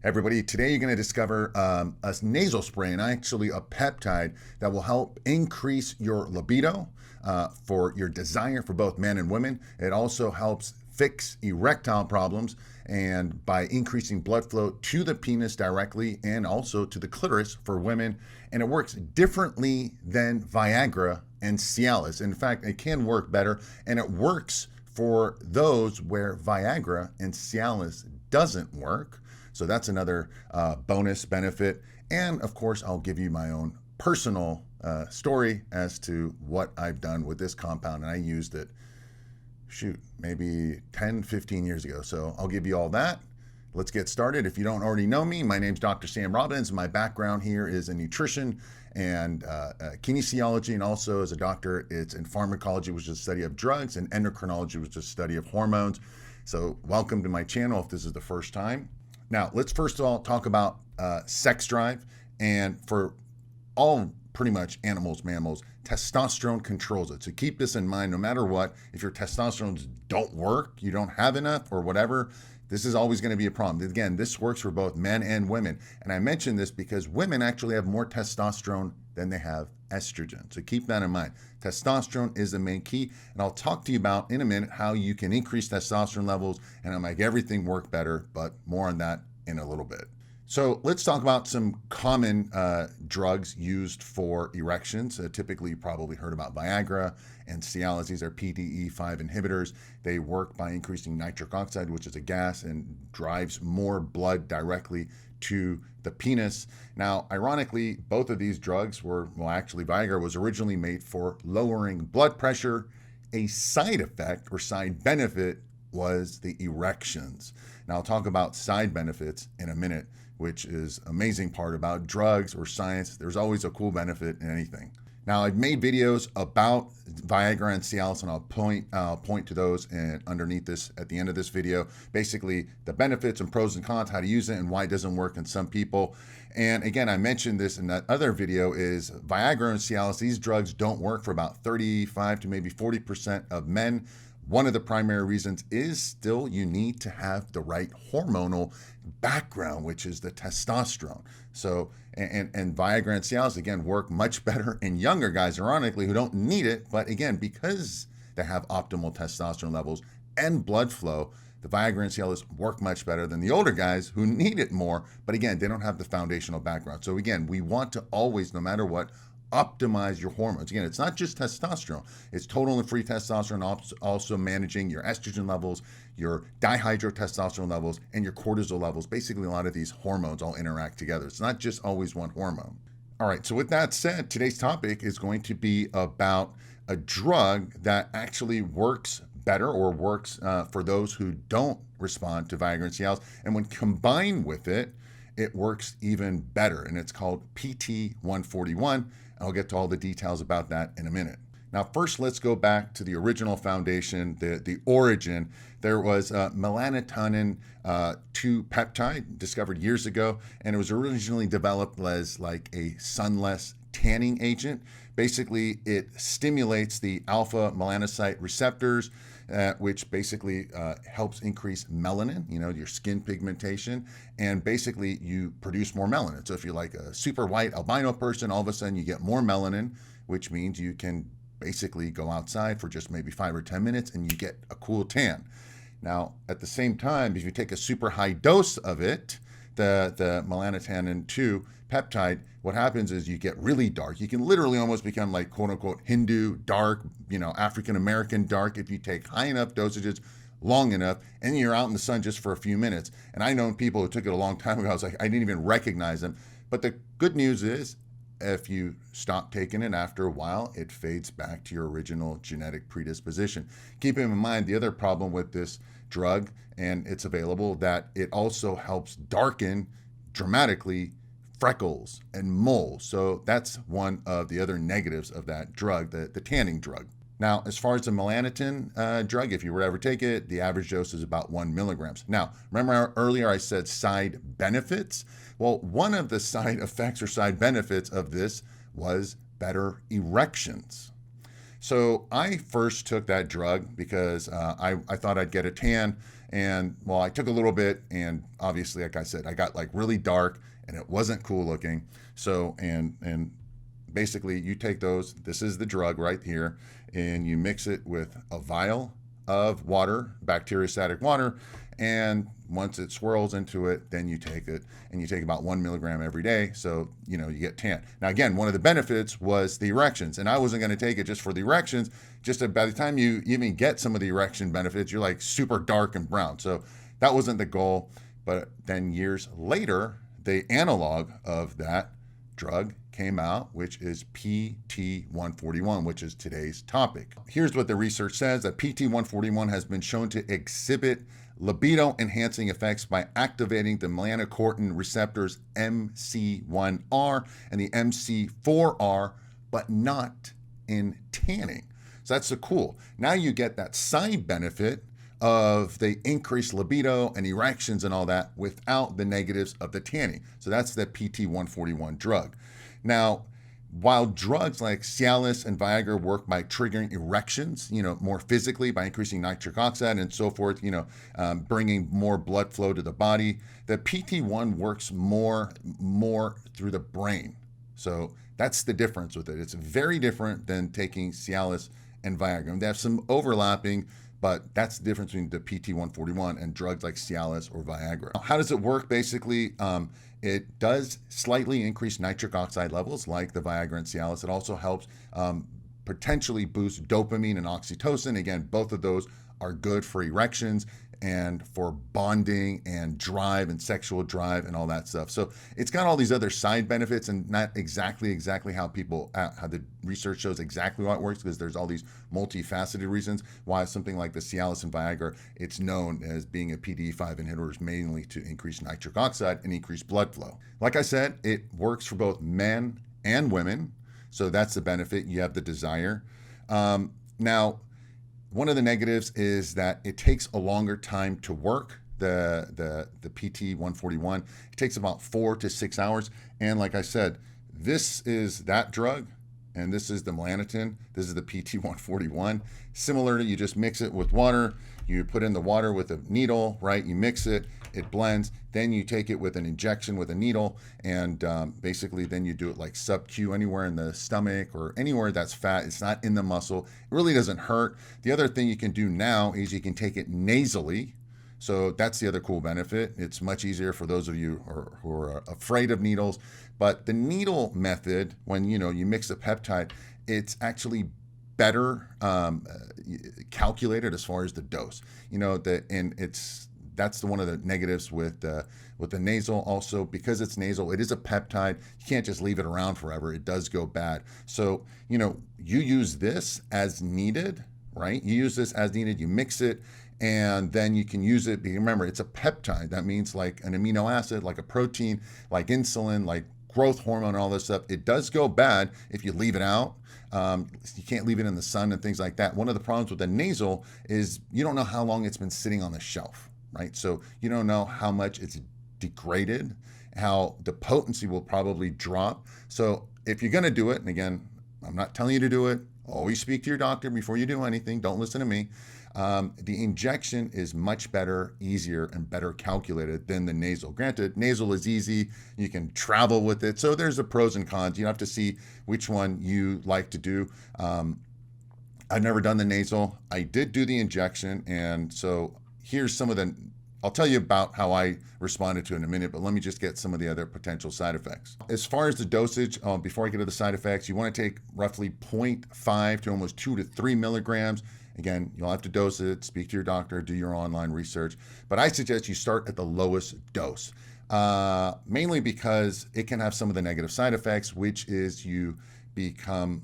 Everybody, today you're going to discover a nasal spray and actually a peptide that will help increase your libido for your desire for both men and women. It also helps fix erectile problems and by increasing blood flow to the penis directly and also to the clitoris for women. And it works differently than Viagra and Cialis. In fact, it can work better, and it works for those where Viagra and Cialis doesn't work. So that's another bonus benefit. And of course, I'll give you my own personal story as to what I've done with this compound. And I used it, maybe 10, 15 years ago. So I'll give you all that. Let's get started. If you don't already know me, my name's Dr. Sam Robbins. My background here is in nutrition and kinesiology, and also as a doctor, it's in pharmacology, which is the study of drugs, and endocrinology, which is the study of hormones. So welcome to my channel if this is the first time. Now, let's first of all talk about sex drive. And for all pretty much animals, mammals, testosterone controls it. So keep this in mind no matter what. If your testosterone don't work, you don't have enough or whatever, this is always going to be a problem. Again, this works for both men and women. And I mention this because women actually have more testosterone than they have estrogen. So keep that in mind. Testosterone is the main key. And I'll talk to you about in a minute how you can increase testosterone levels and it'll make everything work better, but more on that in a little bit. So let's talk about some common drugs used for erections. Typically, you probably heard about Viagra and Cialis. These are PDE5 inhibitors. They work by increasing nitric oxide, which is a gas, and drives more blood directly to the penis. Now, ironically, both of these drugs actually Viagra was originally made for lowering blood pressure. A side effect or side benefit was the erections. Now, I'll talk about side benefits in a minute, which is amazing part about drugs or science. There's always a cool benefit in anything. Now, I've made videos about Viagra and Cialis, and I'll point to those and underneath this at the end of this video. Basically, the benefits and pros and cons, how to use it, and why it doesn't work in some people. And again, I mentioned this in that other video is Viagra and Cialis. These drugs don't work for about 35 to maybe 40% of men. One of the primary reasons is still you need to have the right hormonal background, which is the testosterone. So, and Viagra and Cialis, again, work much better in younger guys, ironically, who don't need it. But again, because they have optimal testosterone levels and blood flow, the Viagra and Cialis work much better than the older guys who need it more. But again, they don't have the foundational background. So again, we want to always, no matter what, optimize your hormones. Again, it's not just testosterone. It's total and free testosterone, also managing your estrogen levels, your dihydrotestosterone levels, and your cortisol levels. Basically, a lot of these hormones all interact together. It's not just always one hormone. All right, so with that said, today's topic is going to be about a drug that actually works better or works for those who don't respond to Viagra and Cialis. And when combined with it, it works even better. And it's called PT141. I'll get to all the details about that in a minute. Now, first, let's go back to the original foundation, the origin. There was melatonin 2 peptide discovered years ago, and it was originally developed as like a sunless tanning agent. Basically, it stimulates the alpha melanocyte receptors, which basically helps increase melanin, your skin pigmentation, and basically you produce more melanin. So if you're like a super white albino person, all of a sudden you get more melanin, which means you can basically go outside for just maybe 5 or 10 minutes and you get a cool tan. Now, at the same time, if you take a super high dose of it, the melatonin 2 peptide, what happens is you get really dark. You can literally almost become like quote unquote Hindu dark, African American dark if you take high enough dosages long enough, and you're out in the sun just for a few minutes. And I know people who took it a long time ago. I was like, I didn't even recognize them. But the good news is, if you stop taking it after a while, it fades back to your original genetic predisposition. Keeping in mind the other problem with this drug, and it's available, that it also helps darken dramatically freckles and moles. So that's one of the other negatives of that drug, the tanning drug. Now, as far as the melatonin drug, if you were to ever take it, the average dose is about 1 milligrams. Now, remember earlier I said side benefits? Well, one of the side effects or side benefits of this was better erections. So I first took that drug because I thought I'd get a tan. And well, I took a little bit, and obviously, like I said, I got like really dark, and it wasn't cool looking. So, and basically, you take those. This is the drug right here, and you mix it with a vial of water, bacteriostatic water, and once it swirls into it, then you take it, and you take about 1 milligram every day. So, you get tan. Now, again, one of the benefits was the erections, and I wasn't going to take it just for the erections. Just by the time you even get some of the erection benefits, you're like super dark and brown. So that wasn't the goal. But then years later, the analog of that drug came out, which is PT141, which is today's topic. Here's what the research says, that PT141 has been shown to exhibit libido-enhancing effects by activating the melanocortin receptors MC1R and the MC4R, but not in tanning. So that's so cool. Now you get that side benefit of the increased libido and erections and all that without the negatives of the tanning. So that's the PT141 drug. Now, while drugs like Cialis and Viagra work by triggering erections, more physically by increasing nitric oxide and so forth, bringing more blood flow to the body, the PT1 works more through the brain. So that's the difference with it. It's very different than taking Cialis and Viagra. And they have some overlapping, but that's the difference between the PT141 and drugs like Cialis or Viagra. How does it work? Basically, it does slightly increase nitric oxide levels like the Viagra and Cialis. It also helps potentially boost dopamine and oxytocin. Again, both of those are good for erections and for bonding and drive and sexual drive and all that stuff. So it's got all these other side benefits, and not exactly how the research shows exactly how it works, because there's all these multifaceted reasons why something like the Cialis and Viagra, it's known as being a PDE5 inhibitor, mainly to increase nitric oxide and increase blood flow. Like I said, it works for both men and women. So that's the benefit. You have the desire. Now, one of the negatives is that it takes a longer time to work. The PT141, it takes about 4 to 6 hours. And like I said, this is that drug, and this is the melanotin. This is the PT141. Similar to, you just mix it with water. You put in the water with a needle, right? You mix it, it blends. Then you take it with an injection with a needle, and basically then you do it like sub-Q anywhere in the stomach or anywhere that's fat. It's not in the muscle. It really doesn't hurt. The other thing you can do now is you can take it nasally. So that's the other cool benefit. It's much easier for those of you who are afraid of needles. But the needle method, when you mix the peptide, it's actually better calculated as far as the dose. That's one of the negatives with the nasal. Also, because it's nasal, it is a peptide. You can't just leave it around forever. It does go bad. So you use this as needed, right? You use this as needed. You mix it, and then you can use it. Remember, it's a peptide. That means like an amino acid, like a protein, like insulin, like growth hormone, and all this stuff. It does go bad if you leave it out. You can't leave it in the sun and things like that. One of the problems with the nasal is you don't know how long it's been sitting on the shelf, right? So you don't know how much it's degraded, how the potency will probably drop. So if you're going to do it, and again, I'm not telling you to do it, always speak to your doctor before you do anything. Don't listen to me. The injection is much better, easier, and better calculated than the nasal. Granted, nasal is easy. You can travel with it. So there's the pros and cons. You have to see which one you like to do. I've never done the nasal. I did do the injection. And so here's I'll tell you about how I responded to it in a minute, but let me just get some of the other potential side effects. As far as the dosage, before I get to the side effects, you want to take roughly 0.5 to almost 2 to 3 milligrams. Again, you'll have to dose it, speak to your doctor, do your online research. But I suggest you start at the lowest dose, mainly because it can have some of the negative side effects, which is you become,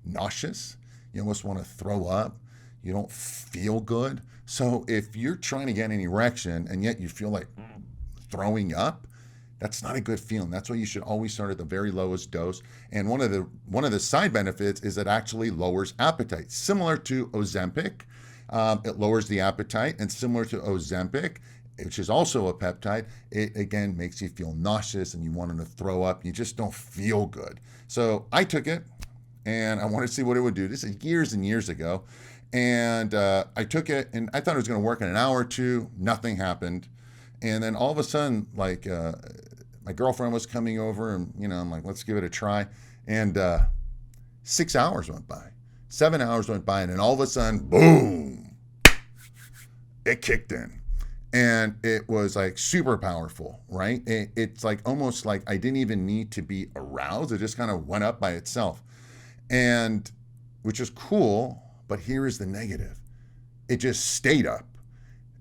nauseous. You almost want to throw up. You don't feel good. So if you're trying to get an erection and yet you feel like throwing up, that's not a good feeling. That's why you should always start at the very lowest dose. And one of the side benefits is it actually lowers appetite. Similar to Ozempic, it lowers the appetite, and similar to Ozempic, which is also a peptide, it again makes you feel nauseous and you want to throw up. You just don't feel good. So I took it, and I wanted to see what it would do. This is years and years ago. And I took it, and I thought it was going to work in an hour or two. Nothing happened. And then all of a sudden, like, my girlfriend was coming over, and, I'm like, let's give it a try. And 6 hours went by. 7 hours went by, and then all of a sudden, boom, it kicked in. And it was like super powerful, right? It's like almost like I didn't even need to be aroused. It just kind of went up by itself. And which is cool, but here is the negative. It just stayed up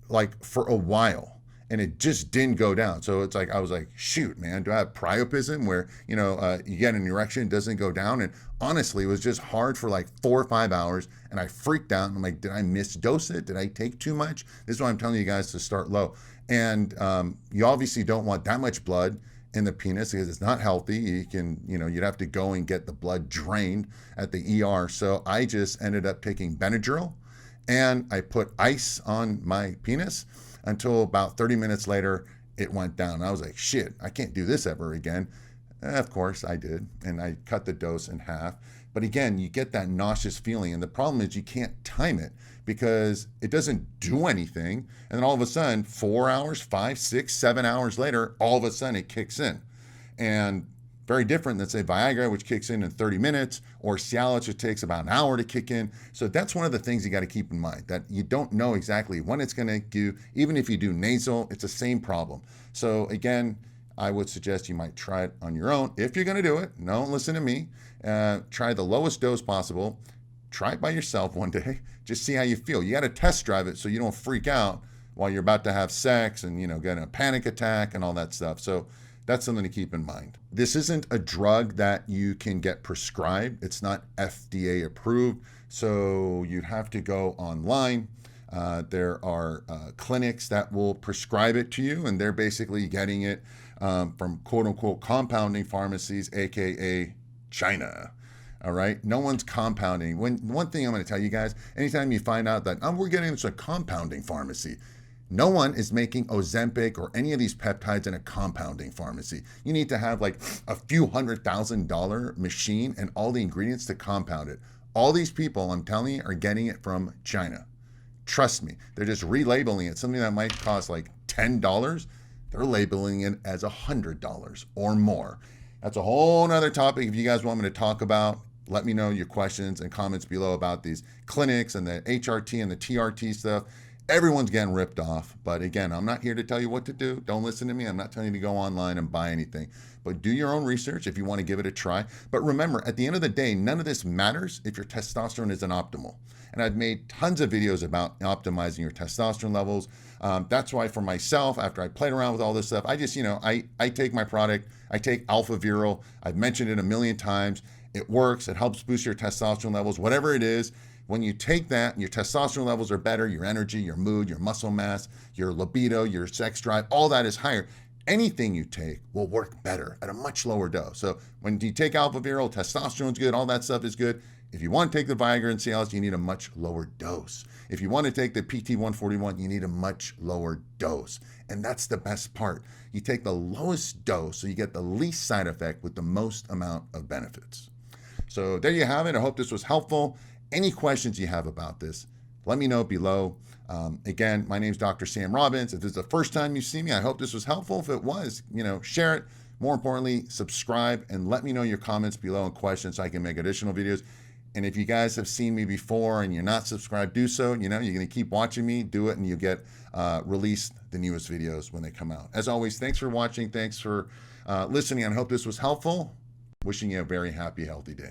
like for a while, and it just didn't go down. So it's like, I was like, shoot, man, do I have priapism where, you get an erection, it doesn't go down? And honestly, it was just hard for like 4 or 5 hours, and I freaked out. I'm like, did I misdose it? Did I take too much? This is why I'm telling you guys to start low. And you obviously don't want that much blood in the penis because it's not healthy. You can, you'd have to go and get the blood drained at the ER. So I just ended up taking Benadryl, and I put ice on my penis until about 30 minutes later, it went down. I was like, shit, I can't do this ever again. Of course I did, and I cut the dose in half. But again, you get that nauseous feeling, and the problem is you can't time it because it doesn't do anything. And then all of a sudden, 4 hours, 5, 6, 7 hours later, all of a sudden it kicks in. And very different than, say, Viagra, which kicks in 30 minutes, or Cialis, which takes about an hour to kick in. So that's one of the things you got to keep in mind, that you don't know exactly when it's going to do. Even if you do nasal, it's the same problem. So again, I would suggest you might try it on your own. If you're going to do it, don't listen to me. Try the lowest dose possible. Try it by yourself one day. Just see how you feel. You got to test drive it so you don't freak out while you're about to have sex and, get a panic attack and all that stuff. So that's something to keep in mind. This isn't a drug that you can get prescribed. It's not FDA approved. So you'd have to go online. There are clinics that will prescribe it to you, and they're basically getting it from quote unquote compounding pharmacies, AKA China. All right. No one's compounding. One thing I'm going to tell you guys, anytime you find out that we're getting this a compounding pharmacy, no one is making Ozempic or any of these peptides in a compounding pharmacy. You need to have like a few $100,000 machine and all the ingredients to compound it. All these people, I'm telling you, are getting it from China. Trust me. They're just relabeling it. Something that might cost like $10, they're labeling it as $100 or more. That's a whole nother topic. If you guys want me to talk about, let me know your questions and comments below about these clinics and the HRT and the TRT stuff. Everyone's getting ripped off. But again, I'm not here to tell you what to do. Don't listen to me. I'm not telling you to go online and buy anything. But do your own research if you want to give it a try. But remember, at the end of the day, none of this matters if your testosterone isn't optimal. And I've made tons of videos about optimizing your testosterone levels. That's why for myself, after I played around with all this stuff, I just, I take my product. I take AlphaViril. I've mentioned it a million times. It works. It helps boost your testosterone levels, whatever it is. When you take that, your testosterone levels are better, your energy, your mood, your muscle mass, your libido, your sex drive, all that is higher. Anything you take will work better at a much lower dose. So when you take AlphaViril, testosterone's good, all that stuff is good. If you want to take the Viagra and Cialis, you need a much lower dose. If you want to take the PT-141, you need a much lower dose. And that's the best part. You take the lowest dose so you get the least side effect with the most amount of benefits. So there you have it. I hope this was helpful. Any questions you have about this, let me know below. Again, my name is Dr. Sam Robbins. If this is the first time you see me, I hope this was helpful. If it was, share it. More importantly, subscribe and let me know your comments below and questions so I can make additional videos. And if you guys have seen me before and you're not subscribed, do so. You're going to keep watching me, do it, and you get released the newest videos when they come out. As always, thanks for watching. Thanks for listening. I hope this was helpful. Wishing you a very happy, healthy day.